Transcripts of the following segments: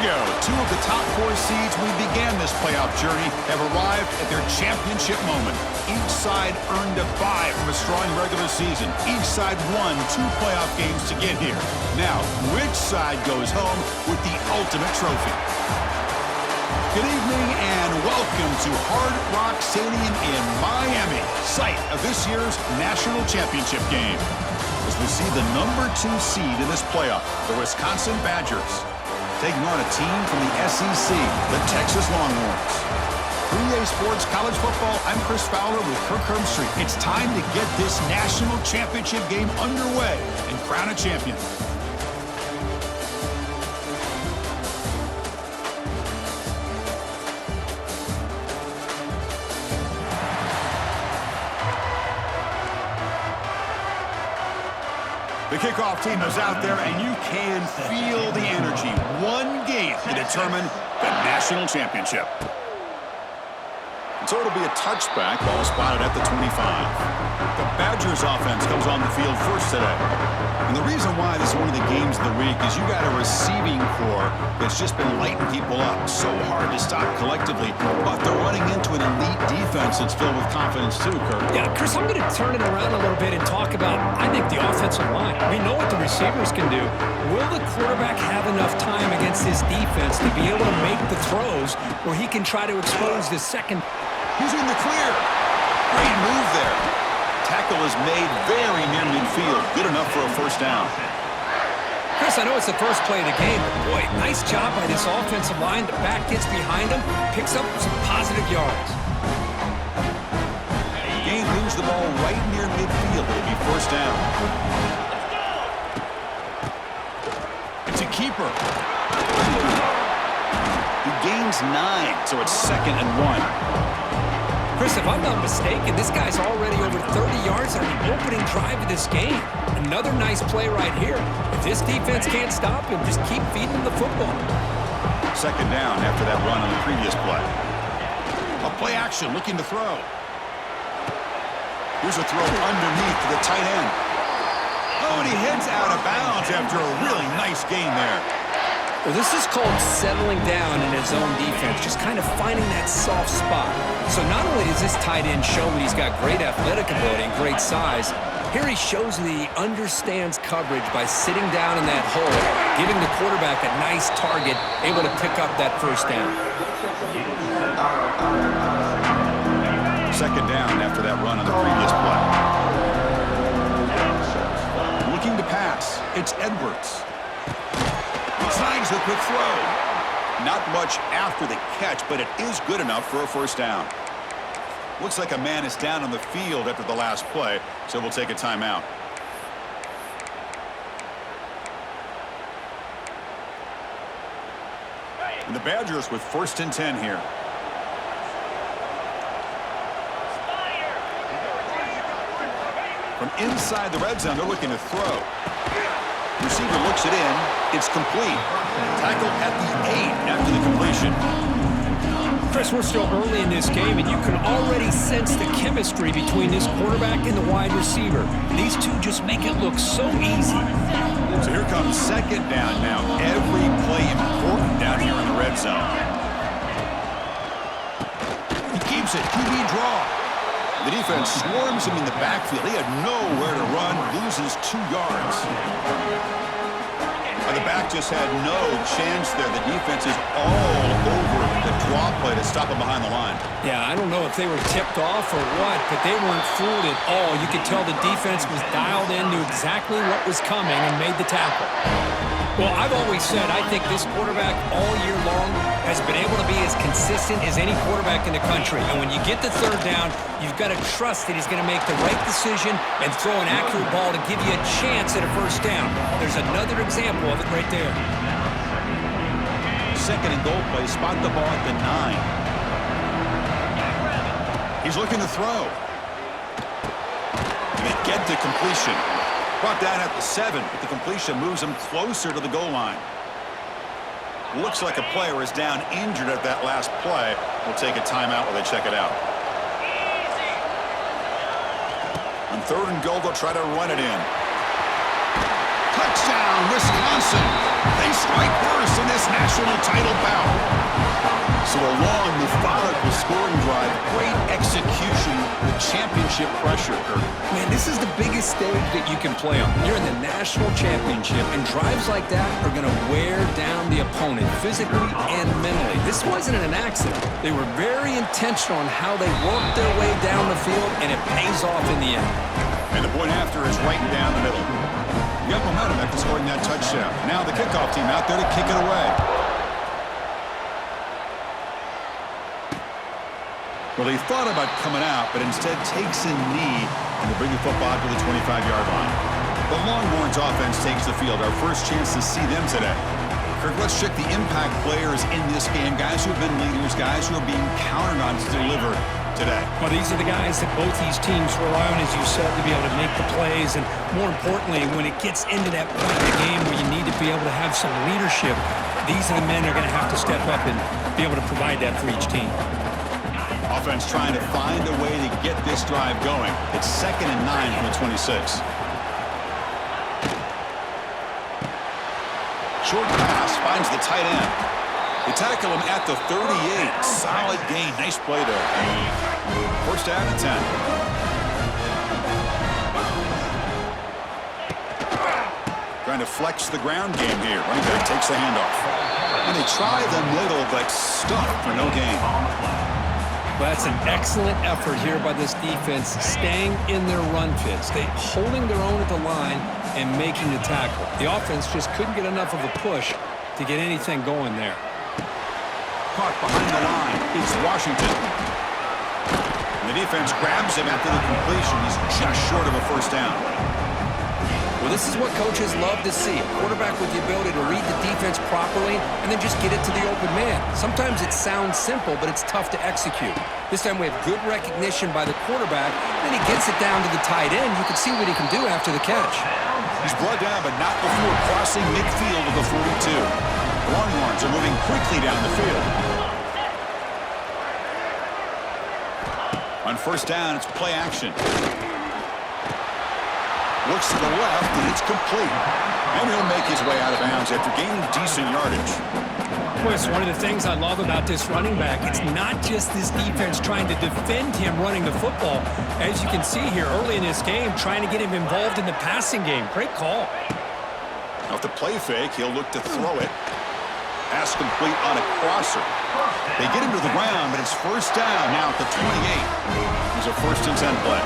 go. Two of the top four seeds we began this playoff journey have arrived at their championship moment. Each side earned a bye from a strong regular season. Each side won 2 playoff games to get here. Now, which side goes home with the ultimate trophy? Good evening and welcome to Hard Rock Stadium in Miami, site of this year's national championship game. As we see the number 2 seed in this playoff, the Wisconsin Badgers, taking on a team from the SEC, the Texas Longhorns. 3A Sports College Football, I'm Chris Fowler with Kirk Herbstreit. It's time to get this national championship game underway and crown a champion. The kickoff team is out there, and you can feel the energy. One game to determine the national championship. So it'll be a touchback, ball spotted at the 25. The Badgers offense comes on the field first today. And the reason why this is one of the games of the week is you got a receiving core that's just been lighting people up. So hard to stop collectively, but they're running into an elite defense that's filled with confidence too, Kirk. Yeah, Chris, I'm going to turn it around a little bit and talk about, I think, the offensive line. We know what the receivers can do. Will the quarterback have enough time against this defense to be able to make the throws where he can try to expose this second? He's in the clear. Great move there. Tackle is made very near midfield. Good enough for a first down. Chris, I know it's the first play of the game, but boy, nice job by this offensive line. The back gets behind him, picks up some positive yards. Game moves the ball right near midfield. It'll be first down. It's a keeper. He gains 9, so it's 2nd and 1. Chris, if I'm not mistaken, this guy's already over 30 yards on the opening drive of this game. Another nice play right here. If this defense can't stop him, just keep feeding him the football. 2nd down after that run on the previous play. A play action, looking to throw. Here's a throw underneath to the tight end. Oh, and he heads out of bounds after a really nice gain there. Well, this is called settling down in his own defense, just kind of finding that soft spot. So not only does this tight end show that he's got great athletic ability and great size, here he shows that he understands coverage by sitting down in that hole, giving the quarterback a nice target, able to pick up that first down. 2nd down after that run on the previous play. Looking to pass, it's Edwards. Signs a quick throw. Not much after the catch, but it is good enough for a first down. Looks like a man is down on the field after the last play, so we'll take a timeout. And the Badgers with 1st and 10 here. From inside the red zone, they're looking to throw. Receiver looks it in. It's complete. Tackle at the 8 after the completion. Chris, we're still early in this game, and you can already sense the chemistry between this quarterback and the wide receiver. These two just make it look so easy. So here comes 2nd down now. Every play important down here in the red zone. He keeps it. QB draw. The defense swarms him in the backfield. He had nowhere to run, loses 2 yards. And the back just had no chance there. The defense is all over the draw play to stop him behind the line. Yeah, I don't know if they were tipped off or what, but they weren't fooled at all. You could tell the defense was dialed in, knew exactly what was coming, and made the tackle. Well, I've always said I think this quarterback all year long has been able to be as consistent as any quarterback in the country. And when you get the 3rd down, you've got to trust that he's going to make the right decision and throw an accurate ball to give you a chance at a first down. There's another example of it right there. 2nd and goal play, spot the ball at the 9. He's looking to throw. They get to completion. Brought down at the 7, but the completion moves him closer to the goal line. Looks like a player is down injured at that last play. We'll take a timeout while they check it out. On 3rd and goal, they'll try to run it in. Touchdown, Wisconsin! They strike first in this national title bout. So a long, methodical scoring drive, great execution with championship pressure, Kurt. Man, this is the biggest stage that you can play on. You're in the national championship, and drives like that are going to wear down the opponent physically and mentally. This wasn't an accident. They were very intentional on how they worked their way down the field, and it pays off in the end. And the point after is right down the middle. You got momentum after scoring that touchdown. Now the kickoff team out there to kick it away. Well, he thought about coming out, but instead takes a knee and to bring the football to the 25-yard line. The Longhorns offense takes the field. Our first chance to see them today. Kirk, let's check the impact players in this game. Guys who have been leaders, guys who are being counted on to deliver today. Well, these are the guys that both these teams rely on, as you said, to be able to make the plays. And more importantly, when it gets into that point in the game where you need to be able to have some leadership, these are the men that are going to have to step up and be able to provide that for each team. Offense trying to find a way to get this drive going. It's 2nd and 9 from the 26. Short pass finds the tight end. They tackle him at the 38. Solid gain. Nice play there. First down and 10. Trying to flex the ground game here. Running back takes the handoff. And they try the middle, but stuffed for no gain. Well, that's an excellent effort here by this defense, staying in their run fits. They holding their own at the line and making the tackle. The offense just couldn't get enough of a push to get anything going there. Caught behind the line. It's Washington. And the defense grabs him after the completion. He's just short of a first down. Well, this is what coaches love to see. A quarterback with the ability to read the defense properly and then just get it to the open man. Sometimes it sounds simple, but it's tough to execute. This time we have good recognition by the quarterback, and then he gets it down to the tight end. You can see what he can do after the catch. He's brought down, but not before crossing midfield of the 42. Longhorns are moving quickly down the field. On first down, it's play action. Looks to the left, and it's complete. And he'll make his way out of bounds after gaining decent yardage. Well, it's one of the things I love about this running back. It's not just this defense trying to defend him running the football. As you can see here early in this game, trying to get him involved in the passing game. Great call. Now, with the play fake, he'll look to throw it. Pass complete on a crosser. They get him to the ground, but it's first down now at the 28. It's a 1st and 10 play.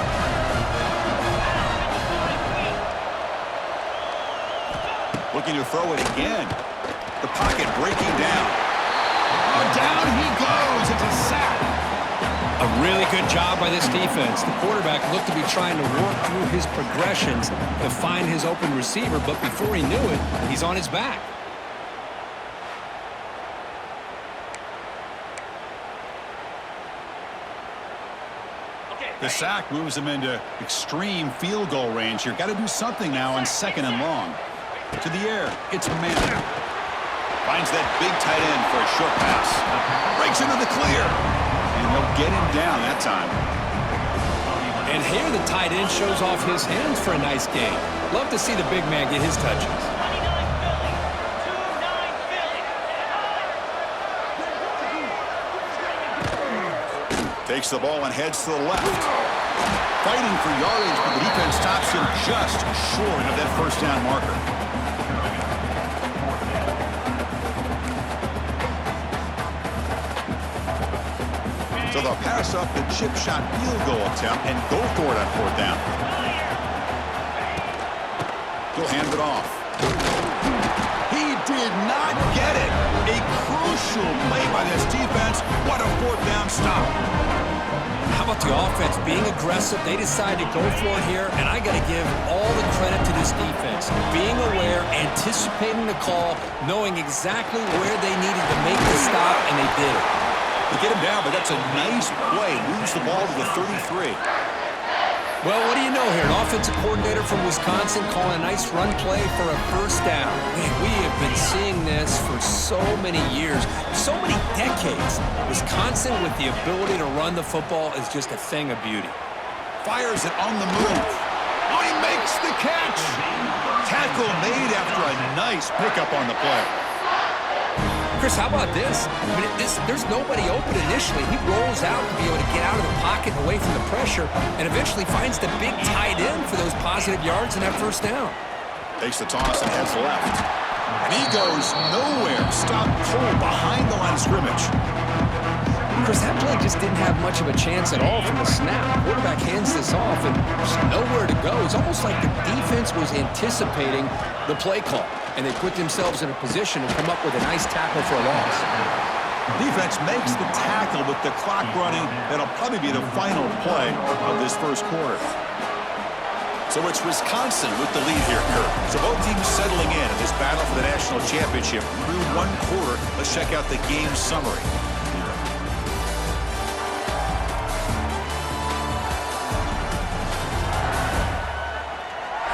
Looking to throw it again. The pocket breaking down. Oh, down he goes. It's a sack. A really good job by this defense. The quarterback looked to be trying to work through his progressions to find his open receiver, but before he knew it, he's on his back. The sack moves him into extreme field goal range here. Got to do something now on 2nd and long. To the air, it's man. Finds that big tight end for a short pass. Breaks into the clear. And they'll get him down that time. And here the tight end shows off his hands for a nice gain. Love to see the big man get his touches. Takes the ball and heads to the left. Fighting for yardage, but the defense stops him just short of that first down marker. So they'll pass up the chip shot field goal attempt and go for it on 4th down. He'll hand it off. He did not get it. A crucial play by this defense. What a 4th down stop. How about the offense being aggressive? They decide to go for it here, and I got to give all the credit to this defense. Being aware, anticipating the call, knowing exactly where they needed to make the stop, and they did it. They get him down, but that's a nice play. Moves the ball to the 33. Well, what do you know here? An offensive coordinator from Wisconsin calling a nice run play for a first down. Man, we have been seeing this for so many years, so many decades. Wisconsin with the ability to run the football is just a thing of beauty. Fires it on the move. Oh, he makes the catch. tackle made after a nice pickup on the play. Chris, how about this? I mean, there's nobody open initially. He rolls out to be able to get out of the pocket and away from the pressure and eventually finds the big tight end for those positive yards and that first down. Takes the toss and heads left. And he goes nowhere. Stopped cold behind the line of scrimmage. Chris, that play just didn't have much of a chance at all from the snap. The quarterback hands this off and there's nowhere to go. It's almost like the defense was anticipating the play call, and they put themselves in a position to come up with a nice tackle for a loss. Defense makes the tackle with the clock running. That'll probably be the final play of this first quarter. So it's Wisconsin with the lead here, Kurt. So both teams settling in this battle for the national championship through one quarter. Let's check out the game summary.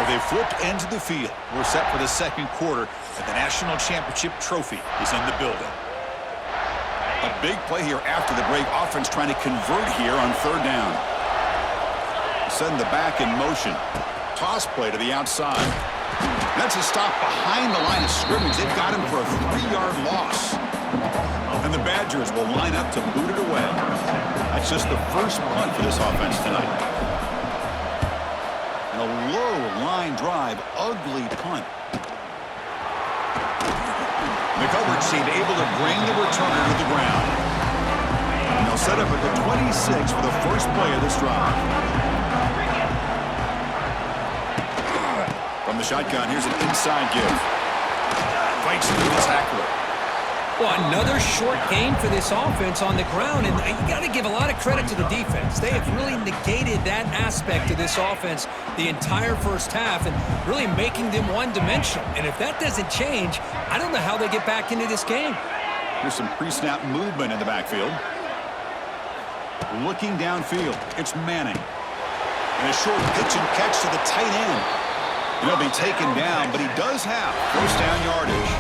They flipped into the field. We're set for the second quarter, and the national championship trophy is in the building. A big play here after the break. Offense trying to convert here on third down. Send the back in motion. Toss play to the outside. That's a stop behind the line of scrimmage. They've got him for a 3-yard loss. And the Badgers will line up to boot it away. That's just the first punt for this offense tonight. A low line drive, ugly punt. The coverage team able to bring the returner to the ground. And they'll set up at the 26 for the first play of this drive. From the shotgun, here's an inside give. Fights through the tackler. Well, another short gain for this offense on the ground, and you got to give a lot of credit to the defense. They have really negated that aspect of this offense the entire first half and really making them one-dimensional. And if that doesn't change, I don't know how they get back into this game. Here's some pre-snap movement in the backfield. Looking downfield, it's Manning. And a short pitch and catch to the tight end. He'll be taken down, but he does have first down yardage.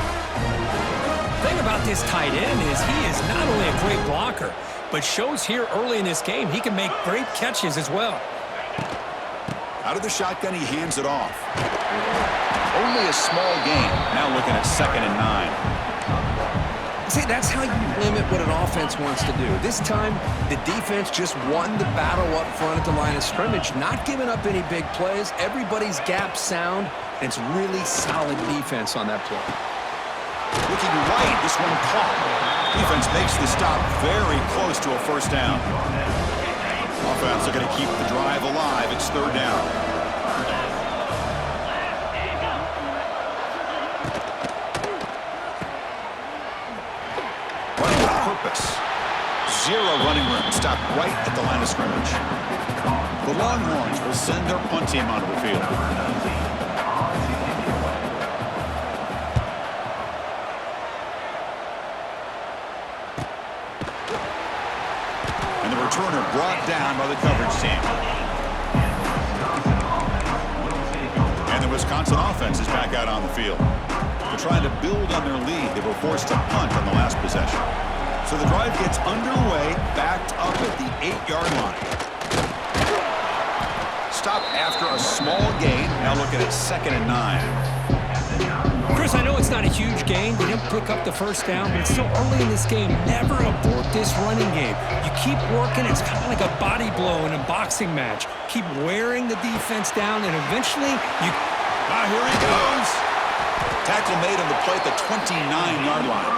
The thing about this tight end is he is not only a great blocker, but shows here early in this game he can make great catches as well. Out of the shotgun, he hands it off. Only a small gain. Now looking at 2nd and 9. See, that's how you limit what an offense wants to do. This time, the defense just won the battle up front at the line of scrimmage, not giving up any big plays. Everybody's gap sound, and it's really solid defense on that play. Looking right, this one caught. Defense makes the stop very close to a first down. Offense are going to keep the drive alive. It's third down. Running with purpose. Zero running room. Stopped right at the line of scrimmage. The Longhorns will send their punt team onto the field. Returner brought down by the coverage team. And the Wisconsin offense is back out on the field. They're trying to build on their lead. They were forced to punt on the last possession. So the drive gets underway, backed up at the 8-yard line. Stop after a small gain. Now looking at 2nd and 9. Chris, I know it's not a huge gain. They didn't pick up the first down, but it's still early in this game. Never abort this running game. You keep working. It's kind of like a body blow in a boxing match. Keep wearing the defense down, and eventually you... Ah, here he goes. Tackle made on the play at the 29-yard line.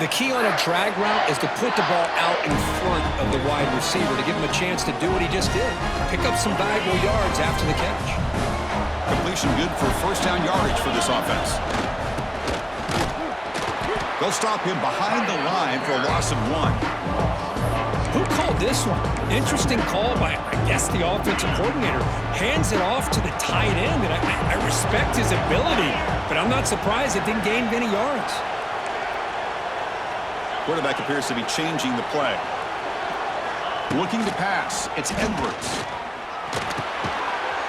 The key on a drag route is to put the ball out in front of the wide receiver to give him a chance to do what he just did. Pick up some valuable yards after the catch. Completion good for first down yardage for this offense. They'll stop him behind the line for a loss of 1. Who called this one? Interesting call by, I guess, the offensive coordinator. Hands it off to the tight end, and I respect his ability, but I'm not surprised it didn't gain many yards. Quarterback appears to be changing the play. Looking to pass, it's Edwards.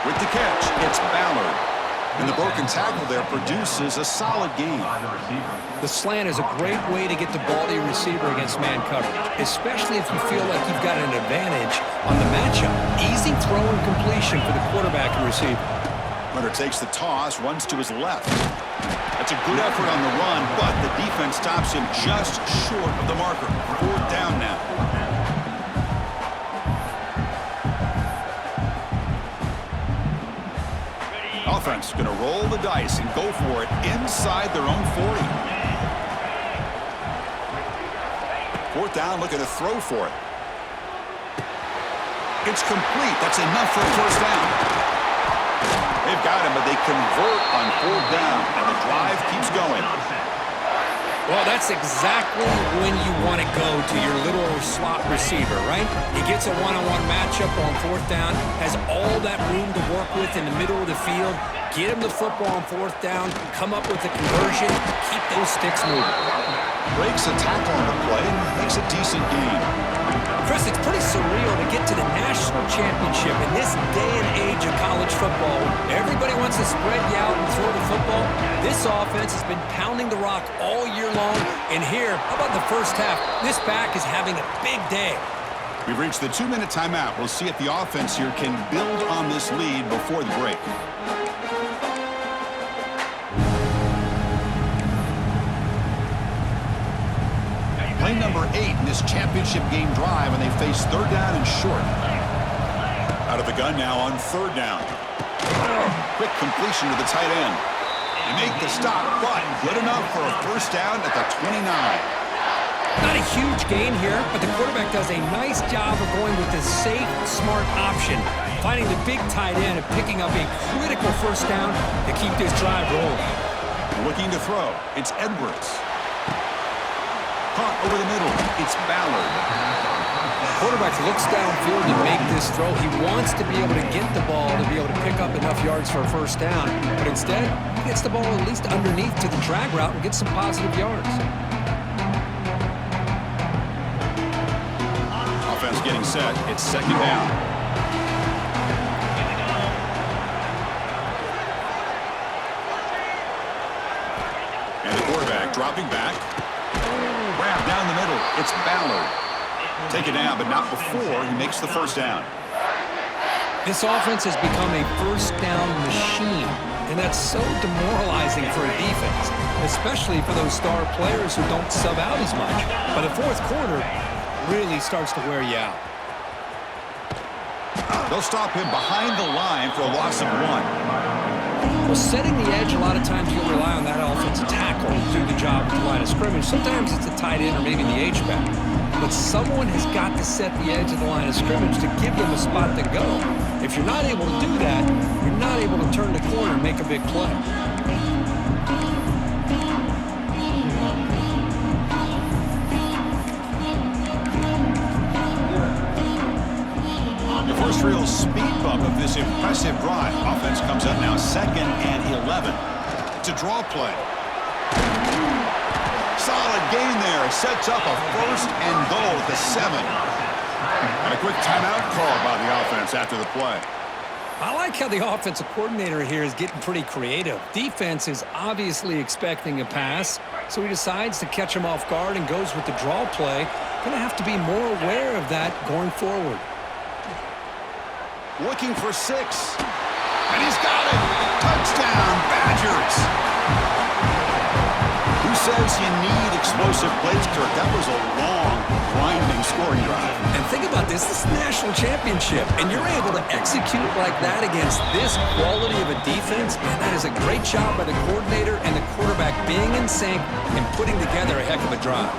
With the catch, it's Ballard. And the broken tackle there produces a solid gain. The slant is a great way to get the ball to your receiver against man coverage, especially if you feel like you've got an advantage on the matchup. Easy throw and completion for the quarterback and receiver. Runner takes the toss, runs to his left. That's a good effort on the run, but the defense stops him just short of the marker. 4th down now. Offense going to roll the dice and go for it inside their own 40. 4th down, looking to throw for it. It's complete. That's enough for a 1st down. They've got him, but they convert on 4th down, and the drive keeps going. Well, that's exactly when you want to go to your little slot receiver, right? He gets a one-on-one matchup on 4th down, has all that room to work with in the middle of the field, get him the football on 4th down, come up with a conversion, keep those sticks moving. Breaks a tackle on the play, makes a decent gain. Chris, it's pretty surreal to get to the national championship in this day and age of college football. Everybody wants to spread you out and throw the football. This offense has been pounding the rock all year long. And here, how about the first half? This back is having a big day. We've reached the 2-minute timeout. We'll see if the offense here can build on this lead before the break. Play number 8 in this championship game drive, and they face 3rd down and short. Out of the gun now on 3rd down. Quick completion to the tight end. They make the stop, but good enough for a 1st down at the 29. Not a huge gain here, but the quarterback does a nice job of going with the safe, smart option, finding the big tight end and picking up a critical 1st down to keep this drive rolling. Looking to throw. It's Edwards. Caught over the middle. It's Ballard. Quarterback looks downfield to make this throw. He wants to be able to get the ball to be able to pick up enough yards for a 1st down, but instead, he gets the ball at least underneath to the drag route and gets some positive yards. Offense getting set. It's 2nd down. And the quarterback dropping back. Wrap down the middle. It's Ballard. Take it down, but not before he makes the 1st down. This offense has become a 1st down machine, and that's so demoralizing for a defense, especially for those star players who don't sub out as much. But the 4th quarter really starts to wear you out. They'll stop him behind the line for a loss of 1. Well, setting the edge, a lot of times you'll rely on that offensive tackle to do the job at the line of scrimmage. Sometimes it's the tight end or maybe the H-back. But someone has got to set the edge of the line of scrimmage to give them a spot to go. If you're not able to do that, you're not able to turn the corner and make a big play. The first real speed bump of this impressive drive. Offense comes up now 2nd and 11. It's a draw play. Solid gain there. Sets up a 1st and goal at the 7. And a quick timeout called by the offense after the play. I like how the offensive coordinator here is getting pretty creative. Defense is obviously expecting a pass, so he decides to catch him off guard and goes with the draw play. Going to have to be more aware of that going forward. Looking for 6. And he's got it. Touchdown, Badgers. Who says you need explosive plays, Kirk? That was a long, grinding scoring drive. And think about this. This is the national championship, and you're able to execute like that against this quality of a defense. Man, that is a great job by the coordinator and the quarterback being in sync and putting together a heck of a drive.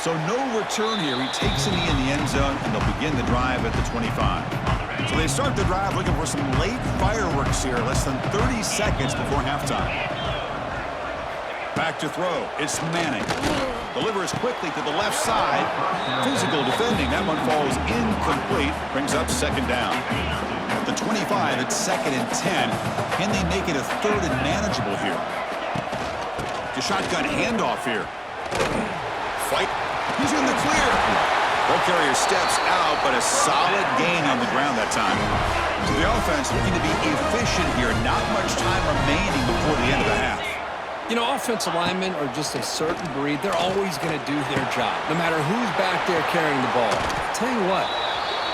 So no return here. He takes it in the end zone, and they'll begin the drive at the 25. So they start the drive looking for some late fireworks here, less than 30 seconds before halftime. Back to throw. It's Manning. Delivers quickly to the left side. Physical defending. That one falls incomplete. Brings up 2nd down. At the 25, it's 2nd and 10. Can they make it a 3rd and manageable here? The shotgun handoff here. Fight. He's in the clear. Ball carrier steps out, but a solid gain on the ground that time. So the offense looking to be efficient here. Not much time remaining before the end of the half. You know, offensive linemen are just a certain breed. They're always going to do their job, no matter who's back there carrying the ball. I'll tell you what,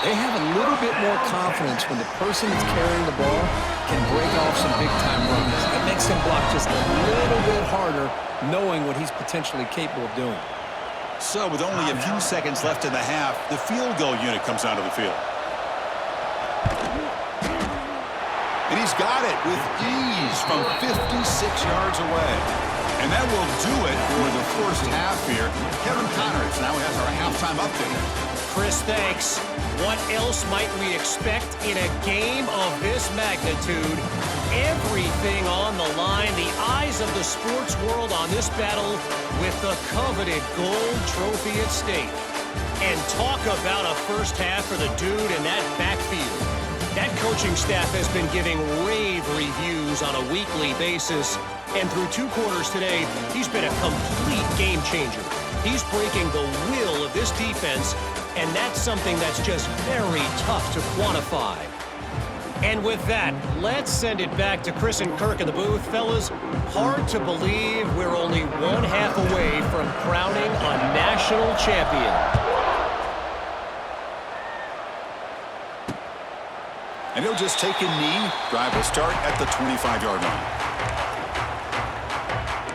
they have a little bit more confidence when the person that's carrying the ball can break off some big-time runs. It makes them block just a little bit harder, knowing what he's potentially capable of doing. So with only a few seconds left in the half, the field goal unit comes onto the field. And he's got it with ease from 56 yards away. And that will do it for the first half here. Kevin Conrad's now has our halftime update. Chris, thanks. What else might we expect in a game of this magnitude? Everything on the line, the eyes of the sports world on this battle with the coveted gold trophy at stake. And talk about a first half for the dude in that backfield. That coaching staff has been giving rave reviews on a weekly basis. And through 2 quarters today, he's been a complete game changer. He's breaking the will of this defense, and that's something that's just very tough to quantify. And with that, let's send it back to Chris and Kirk in the booth. Fellas, hard to believe we're only 1 half away from crowning a national champion. And he'll just take a knee. Drive will start at the 25-yard line.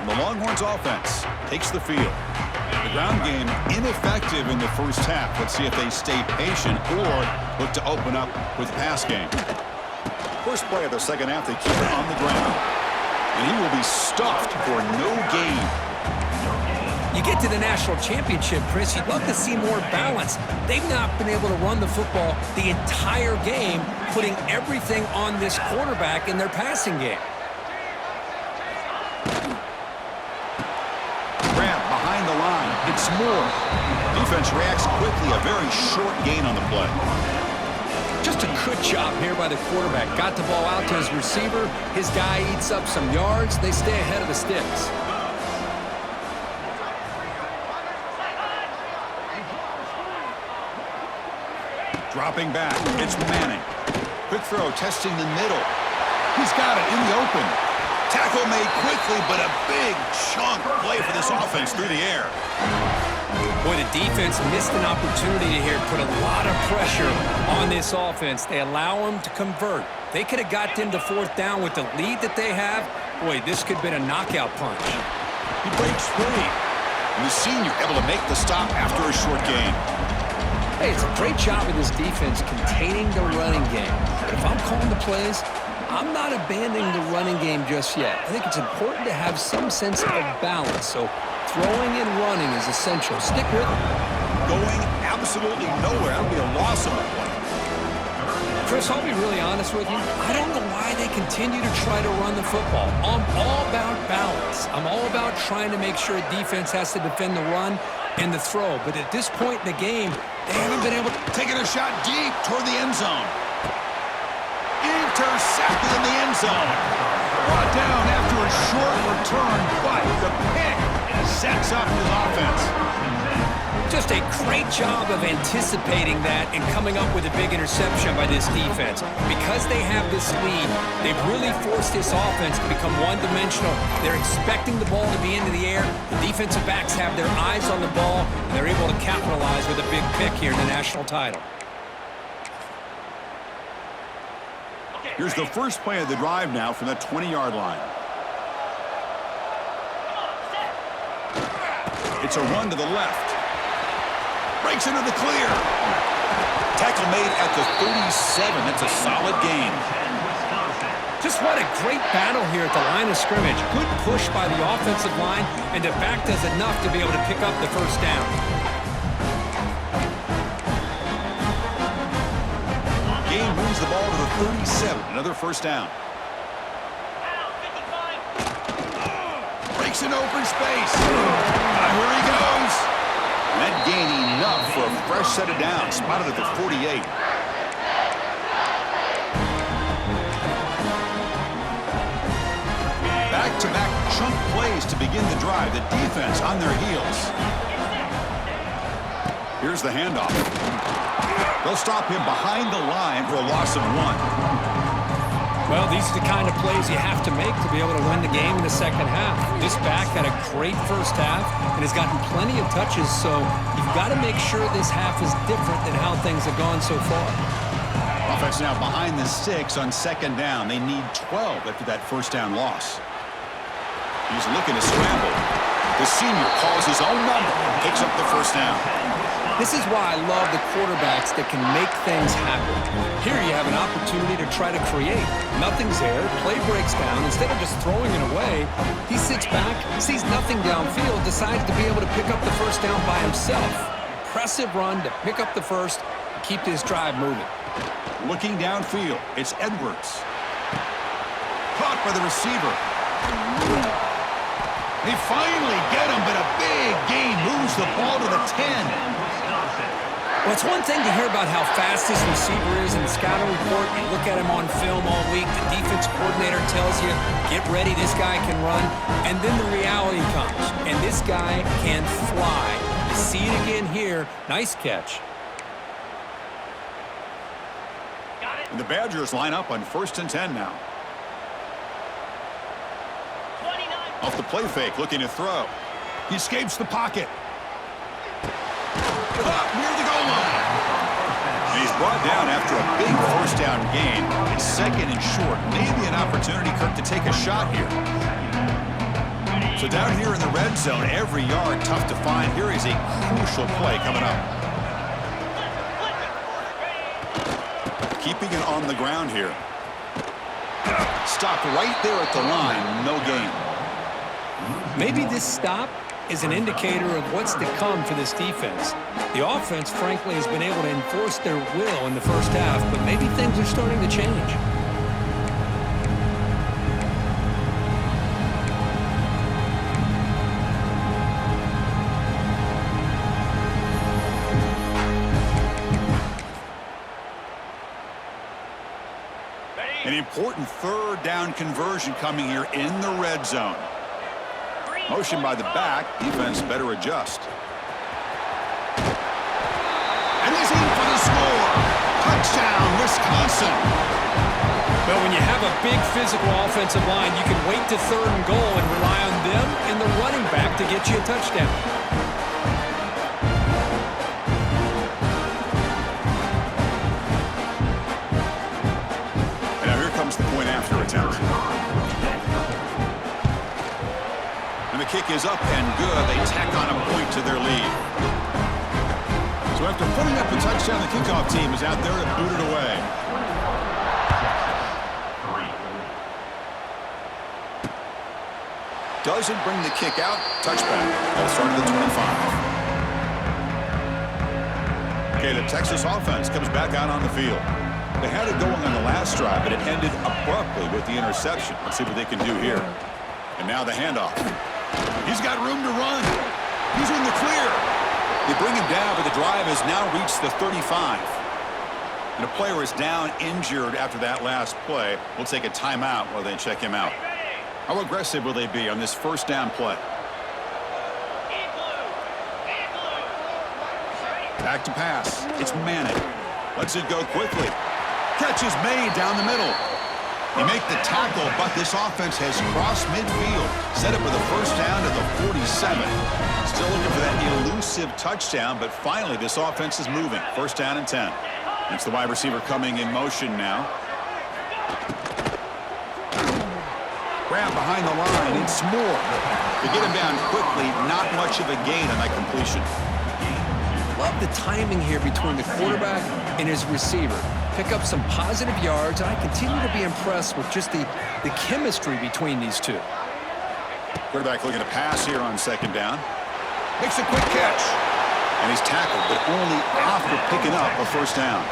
And the Longhorns offense takes the field. The ground game ineffective in the first half. Let's see if they stay patient or look to open up with the pass game. First play of the second half, they keep it on the ground. And he will be stuffed for no gain. You get to the national championship, Chris, you'd love to see more balance. They've not been able to run the football the entire game, putting everything on this quarterback in their passing game. Grab behind the line. It's Moore. Defense reacts quickly. A very short gain on the play. Just a good job here by the quarterback. Got the ball out to his receiver. His guy eats up some yards. They stay ahead of the sticks. Dropping back. It's Manning. Quick throw, testing the middle. He's got it in the open. Tackle made quickly, but a big chunk play for this offense through the air. Boy, the defense missed an opportunity here, put a lot of pressure on this offense. They allow them to convert. They could have got them to 4th down with the lead that they have. Boy, this could have been a knockout punch. He breaks free. And the senior able to make the stop after a short gain. Hey, it's a great job of this defense containing the running game. But if I'm calling the plays, I'm not abandoning the running game just yet. I think it's important to have some sense of balance. So throwing and running is essential. Stick with it. Going absolutely nowhere. That'll be a loss of a play. Chris, I'll be really honest with you. I don't know why they continue to try to run the football. I'm all about balance. I'm all about trying to make sure a defense has to defend the run and the throw. But at this point in the game, they haven't been able to. Taking a shot deep toward the end zone. Intercepted in the end zone. Brought down after a short return, but the pick sets up his offense. Just a great job of anticipating that and coming up with a big interception by this defense. Because they have this lead, they've really forced this offense to become one-dimensional. They're expecting the ball to be into the air. The defensive backs have their eyes on the ball, and they're able to capitalize with a big pick here in the national title. Here's the first play of the drive now from the 20-yard line. It's a run to the left. Breaks into the clear. Tackle made at the 37. That's a solid gain. Just what a great battle here at the line of scrimmage. Good push by the offensive line, and the back does enough to be able to pick up the first down. Gain moves the ball to the 37. Another first down. Breaks in open space. Here he goes. That gain enough for a fresh set of downs. Spotted at the 48. Back-to-back chunk plays to begin the drive. The defense on their heels. Here's the handoff. They'll stop him behind the line for a loss of 1. Well, these are the kind of plays you have to make to be able to win the game in the second half. This back had a great first half and has gotten plenty of touches, so you've got to make sure this half is different than how things have gone so far. Offense now behind the 6 on second down. They need 12 after that first down loss. He's looking to scramble. The senior calls his own number and picks up the first down. This is why I love the quarterbacks that can make things happen. Here you have an opportunity to try to create. Nothing's there. Play breaks down. Instead of just throwing it away, he sits back, sees nothing downfield, decides to be able to pick up the first down by himself. Impressive run to pick up the first and keep this drive moving. Looking downfield, it's Edwards. Caught by the receiver. They finally get him, but a big gain moves the ball to the 10. Well, it's one thing to hear about how fast this receiver is in the scouting report. You look at him on film all week. The defense coordinator tells you, get ready, this guy can run. And then the reality comes, and this guy can fly. You see it again here. Nice catch. And the Badgers line up on 1st and 10 now. Off the play fake, looking to throw. He escapes the pocket. Caught near the goal line. And he's brought down after a big first down gain. It's second and short. Maybe an opportunity, Kirk, to take a shot here. So down here in the red zone, every yard tough to find. Here is a crucial play coming up. Keeping it on the ground here. Stopped right there at the line. No gain. Maybe this stop is an indicator of what's to come for this defense. The offense, frankly, has been able to enforce their will in the first half, but maybe things are starting to change. An important third down conversion coming here in the red zone. Motion by the back. Defense better adjust. And he's in for the score. Touchdown, Wisconsin. But when you have a big physical offensive line, you can wait to 3rd and goal and rely on them and the running back to get you a touchdown. And now here comes the point after attempt. And the kick is up and good. They tack on a point to their lead. So after putting up a touchdown, the kickoff team is out there to boot it away. Doesn't bring the kick out. Touchback. That'll start at the 25. Okay, the Texas offense comes back out on the field. They had it going on the last drive, but it ended abruptly with the interception. Let's see what they can do here. And now the handoff. He's got room to run. He's in the clear. They bring him down, but the drive has now reached the 35. And a player is down injured after that last play. We'll take a timeout while they check him out. How aggressive will they be on this first down play? Back to pass. It's Manning. Lets it go quickly. Catch is made down the middle. They make the tackle, but this offense has crossed midfield. Set up with a first down to the 47. Still looking for that elusive touchdown, but finally this offense is moving. First down and 10. It's the wide receiver coming in motion now. Grab behind the line. It's Moore. They get him down quickly. Not much of a gain on that completion. Love the timing here between the quarterback and his receiver. Pick up some positive yards, and I continue to be impressed with just the chemistry between these two. Quarterback looking to pass here on second down. Makes a quick catch. And he's tackled, but only after picking up a first down.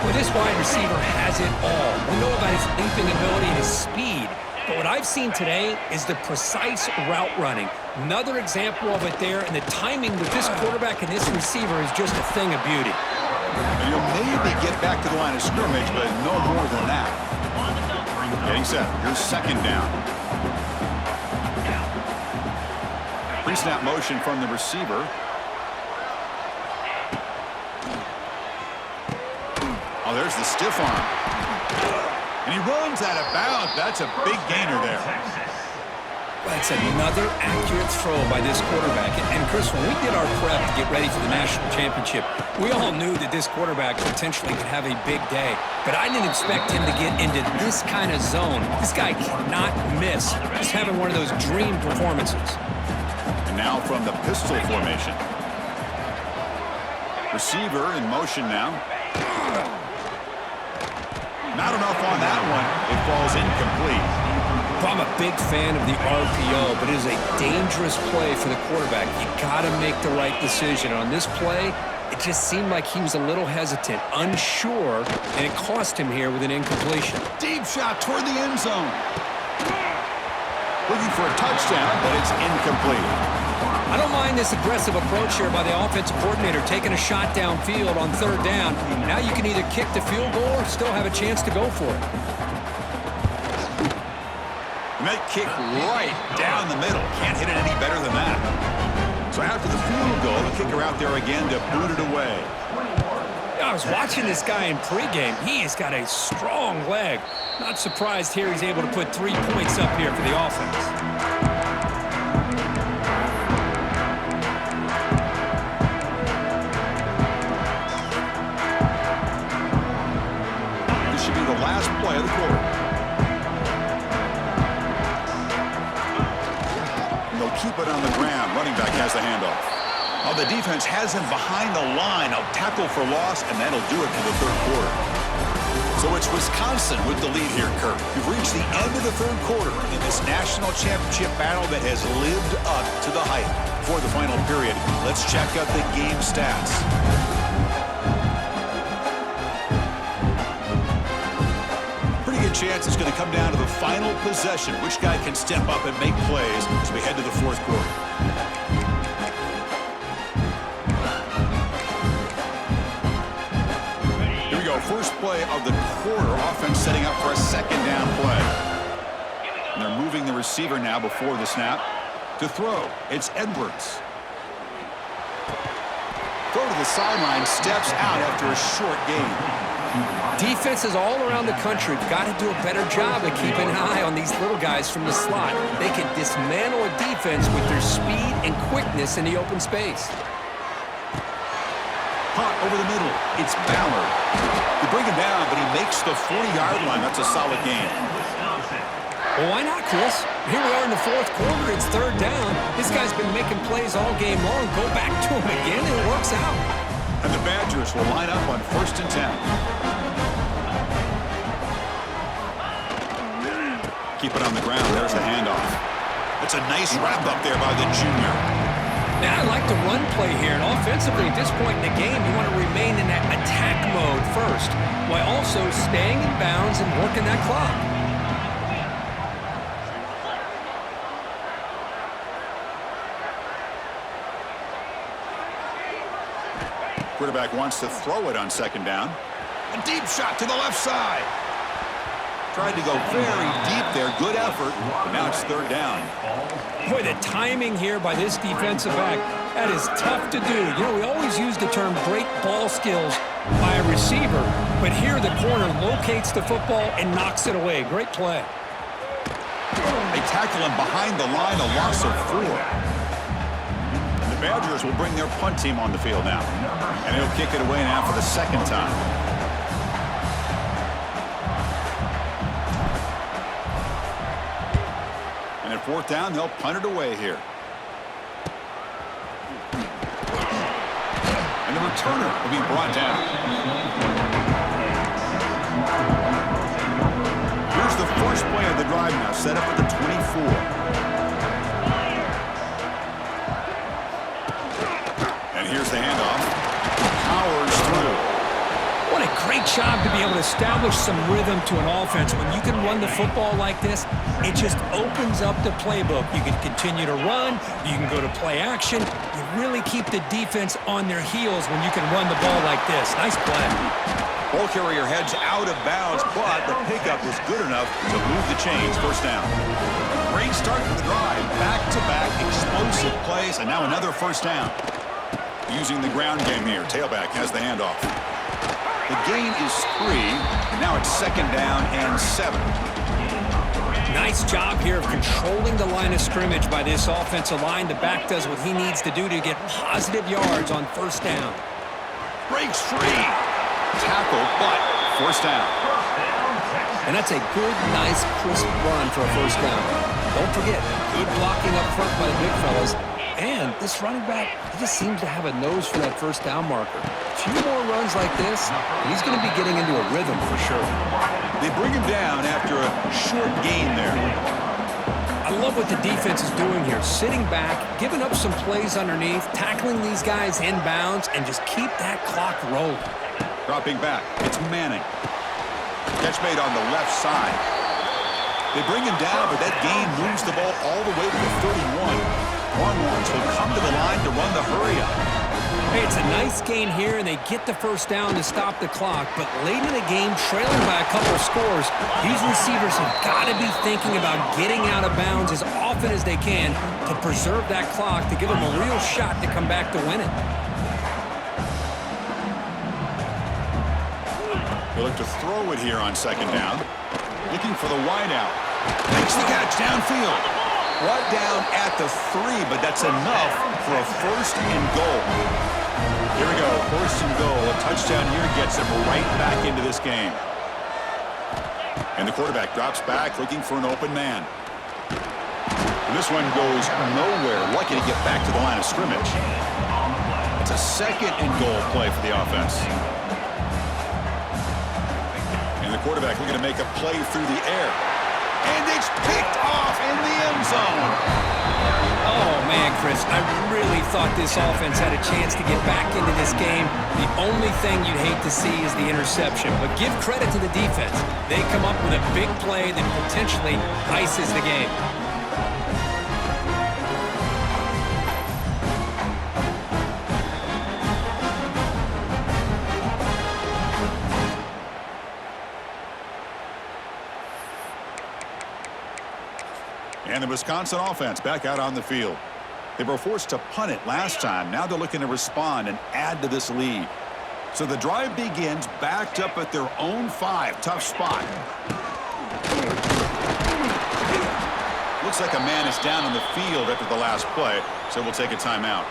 Well, this wide receiver has it all. We know about his leaping ability and his speed. But what I've seen today is the precise route running. Another example of it there, and the timing with this quarterback and this receiver is just a thing of beauty. And you'll maybe get back to the line of scrimmage, but no more than that. Getting set. Here's second down. Pre-snap motion from the receiver. Oh, there's the stiff arm. And he runs out of bounds. That's a big gainer there. That's another accurate throw by this quarterback. And Chris, when we did our prep to get ready for the national championship, we all knew that this quarterback potentially could have a big day. But I didn't expect him to get into this kind of zone. This guy cannot miss. Just having one of those dream performances. And now from the pistol formation. Receiver in motion now. Not enough on that one. It falls incomplete. I'm a big fan of the RPO, but it is a dangerous play for the quarterback. You got to make the right decision. On this play, it just seemed like he was a little hesitant, unsure, and it cost him here with an incompletion. Deep shot toward the end zone. Looking for a touchdown, but it's incomplete. I don't mind this aggressive approach here by the offensive coordinator, taking a shot downfield on third down. Now you can either kick the field goal or still have a chance to go for it. And that kick right down the middle. Can't hit it any better than that. So after the field goal, the kicker out there again to boot it away. I was watching this guy in pregame. He has got a strong leg. Not surprised here he's able to put 3 points up here for the offense. This should be the last play of the quarter. Keep it on the ground. Running back has the handoff. Oh, the defense has him behind the line. A tackle for loss, and that'll do it for the third quarter. So it's Wisconsin with the lead here, Kirk. We've reached the end of the third quarter in this national championship battle that has lived up to the hype. For the final period, let's check out the game stats. Chance is going to come down to the final possession. Which guy can step up and make plays as we head to the fourth quarter? Here we go. First play of the quarter. Offense setting up for a second down play. And they're moving the receiver now before the snap to throw. It's Edwards. Throw to the sideline. Steps out after a short gain. Defenses all around the country have got to do a better job of keeping an eye on these little guys from the slot. They can dismantle a defense with their speed and quickness in the open space. Hot over the middle. It's Ballard. They bring him down, but he makes the 40-yard line. That's a solid gain. Well, why not, Chris? Here we are in the fourth quarter. It's third down. This guy's been making plays all game long. Go back to him again, and it works out. And the Badgers will line up on 1st and 10. Keep it on the ground. There's the handoff. It's a nice wrap up there by the junior. Now, I like the run play here. And offensively, at this point in the game, you want to remain in that attack mode first, while also staying in bounds and working that clock. Quarterback wants to throw it on second down. A deep shot to the left side. Tried to go very deep there. Good effort. But now it's third down. Boy, the timing here by this defensive back, that is tough to do. You know, we always use the term great ball skills by a receiver, but here the corner locates the football and knocks it away. Great play. They tackle him behind the line, a loss of 4. And the Badgers will bring their punt team on the field now. And he'll kick it away now for the second time. And at fourth down, they'll punt it away here. And the returner will be brought down. Here's the first play of the drive now, set up at the 24. And here's the handoff. Powers through. What a great job to be able to establish some rhythm to an offense. When you can run the football like this, it just opens up the playbook. You can continue to run. You can go to play action. You really keep the defense on their heels when you can run the ball like this. Nice play. Ball carrier heads out of bounds, but the pickup was good enough to move the chains. First down. Great start for the drive. Back-to-back explosive plays, and now another first down. Using the ground game here. Tailback has the handoff. The gain is 3. Now it's 2nd down and 7. Nice job here of controlling the line of scrimmage by this offensive line. The back does what he needs to do to get positive yards on 1st down. Breaks free. Tackle, but 1st down. And that's a good, nice, crisp run for a 1st down. Don't forget, good blocking up front by the big fellas. And this running back, he just seems to have a nose for that 1st down marker. A few more runs like this, and he's going to be getting into a rhythm for sure. They bring him down after a short gain there. I love what the defense is doing here. Sitting back, giving up some plays underneath, tackling these guys inbounds, and just keep that clock rolling. Dropping back, it's Manning. Catch made on the left side. They bring him down, but that gain moves the ball all the way to the 31. Longhorns will come to the line to run the hurry-up. Hey, it's a nice gain here, and they get the 1st down to stop the clock. But late in the game, trailing by a couple of scores, these receivers have got to be thinking about getting out of bounds as often as they can to preserve that clock, to give them a real shot to come back to win it. They look to throw it here on 2nd down. Looking for the wideout. Makes the catch downfield. Brought down at the 3, but that's enough for a 1st and goal. Here we go, 1st and goal. A touchdown here gets them right back into this game. And the quarterback drops back, looking for an open man. And this one goes nowhere. Lucky to get back to the line of scrimmage. It's a 2nd and goal play for the offense. And the quarterback looking to make a play through the air. And it's picked off in the end zone. Oh, man, Chris, I really thought this offense had a chance to get back into this game. The only thing you'd hate to see is the interception. But give credit to the defense. They come up with a big play that potentially ices the game. And the Wisconsin offense back out on the field. They were forced to punt it last time. Now they're looking to respond and add to this lead. So the drive begins backed up at their own 5. Tough spot. Looks like a man is down on the field after the last play, so we'll take a timeout.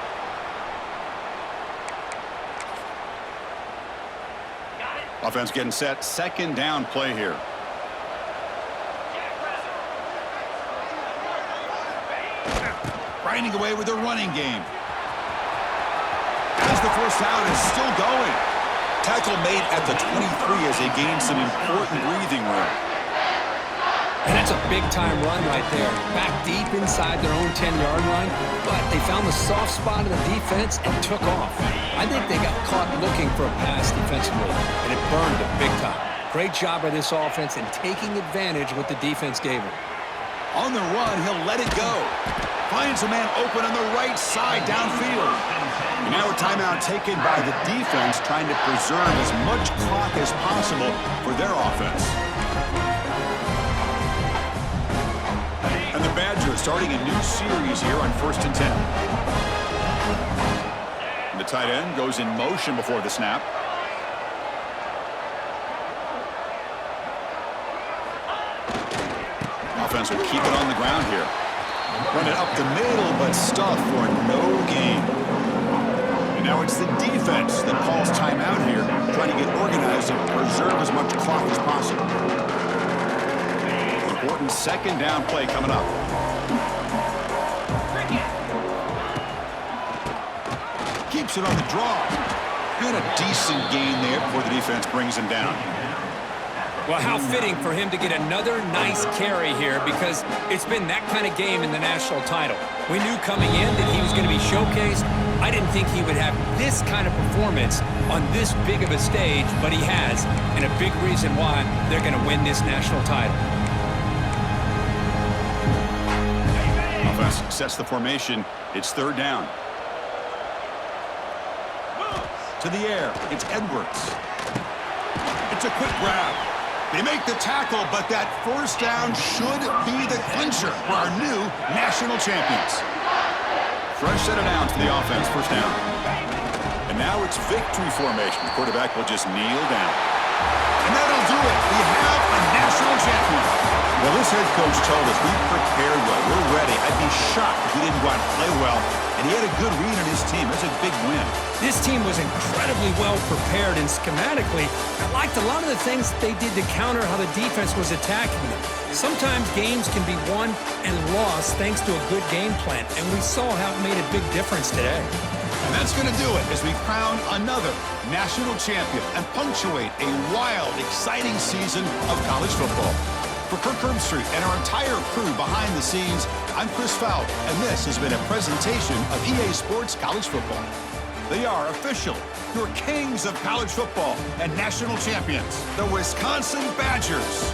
Offense getting set. 2nd down play here. Grinding away with the running game. As the 1st down is still going. Tackle made at the 23 as they gain some important breathing room. And that's a big-time run right there. Back deep inside their own 10-yard line, but they found the soft spot of the defense and took off. I think they got caught looking for a pass defensively, and it burned them big time. Great job by this offense in taking advantage of what the defense gave him. On the run, he'll let it go. Finds a man open on the right side downfield. And now a timeout taken by the defense, trying to preserve as much clock as possible for their offense. And the Badgers starting a new series here on 1st and 10. And the tight end goes in motion before the snap. Offense will keep it on the ground here. Run it up the middle, but stuffed for no gain. And now it's the defense that calls timeout here, trying to get organized and preserve as much clock as possible. Important 2nd down play coming up. Keeps it on the draw. Good, a decent gain there before the defense brings him down. Well, how fitting for him to get another nice carry here, because it's been that kind of game in the national title. We knew coming in that he was going to be showcased. I didn't think he would have this kind of performance on this big of a stage, but he has, and a big reason why they're going to win this national title. Offense sets the formation. It's 3rd down. To the air. It's Edwards. It's a quick grab. They make the tackle, but that 1st down should be the clincher for our new national champions. Fresh set of downs for the offense, 1st down. And now it's victory formation. The quarterback will just kneel down. And that'll do it. We have a national champion. Well, this head coach told us we prepared well. We're ready. I'd be shocked if we didn't go out and play well. And he had a good read on his team. That's a big win. This team was incredibly well prepared, and schematically, I liked a lot of the things that they did to counter how the defense was attacking them. Sometimes games can be won and lost thanks to a good game plan, and we saw how it made a big difference today. And that's going to do it as we crown another national champion and punctuate a wild, exciting season of college football. For Kirk Herbstreit and our entire crew behind the scenes, I'm Chris Fout, and this has been a presentation of EA Sports College Football. They are officially your kings of college football and national champions, the Wisconsin Badgers.